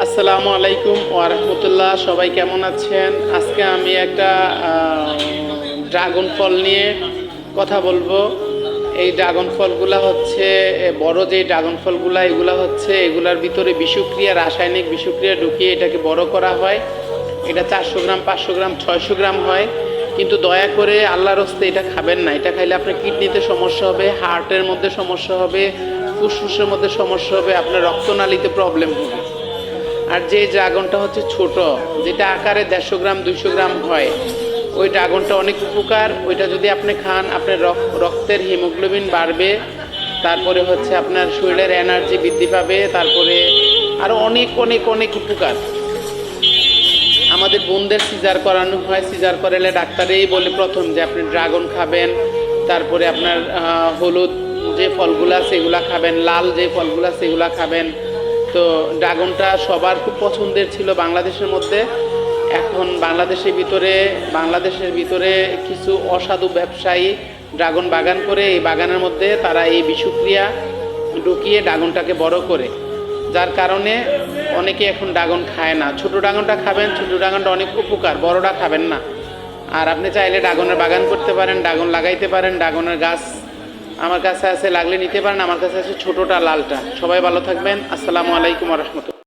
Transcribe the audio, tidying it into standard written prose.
আসসালামু আলাইকুম ওয়া রাহমাতুল্লাহ। সবাই কেমন আছেন? আজকে আমি একটা ড্রাগন ফল নিয়ে কথা বলবো। এই ড্রাগন ফলগুলা হচ্ছে বড় যে ড্রাগন ফলগুলা এগুলার ভিতরে বিষক্রিয়া, রাসায়নিক বিষক্রিয়া ঢুকিয়ে এটাকে বড় করা হয়। এটা 400 গ্রাম, 500 গ্রাম, 600 গ্রাম হয়। কিন্তু দয়া করে আল্লাহর হস্তে এটা খাবেন না। এটা খাইলে আপনার কিডনিতে সমস্যা হবে, হার্টের মধ্যে সমস্যা হবে, ফুসফুসের মধ্যে সমস্যা হবে, আপনার রক্তনালীতে প্রবলেম হবে। আর যে ড্রাগনটা হচ্ছে ছোট, যেটা আকারে 150 গ্রাম 200 গ্রাম হয়, ওই ড্রাগনটা অনেক উপকার। ওইটা যদি আপনি খান, আপনার রক্তের হিমোগ্লোবিন বাড়বে, তারপরে হচ্ছে আপনার শরীরের এনার্জি বৃদ্ধি পাবে, তারপরে আরও অনেক অনেক অনেক উপকার। আমাদের বোনদের সিজার করানো হয়, সিজার করালে ডাক্তারেই বলে প্রথম যে আপনি ড্রাগন খাবেন, তারপরে আপনার হলুদ যে ফলগুলো আছে এগুলা খাবেন, লাল যে ফলগুলো আছে এগুলা খাবেন। তো ড্রাগনটা সবার খুব পছন্দের ছিল বাংলাদেশের মধ্যে। এখন বাংলাদেশের ভিতরে কিছু অসাধু ব্যবসায়ী ড্রাগন বাগান করে, এই বাগানের মধ্যে তারা এই বিষক্রিয়া ঢুকিয়ে ড্রাগনটাকে বড় করে, যার কারণে অনেকে এখন ড্রাগন খায় না। ছোটো ড্রাগনটা খাবেন, ছোটো ড্রাগনটা অনেক উপকার, বড়টা খাবেন না। আর আপনি চাইলে ড্রাগনের বাগান করতে পারেন, ড্রাগন লাগাইতে পারেন। ড্রাগনের গাছ আমার কাছে আছে, লাগলে নিতে পারেন। আমার কাছে আছে ছোটোটা, লালটা। সবাই ভালো থাকবেন। আসসালামু আলাইকুম ওয়া রাহমাতুল্লাহ।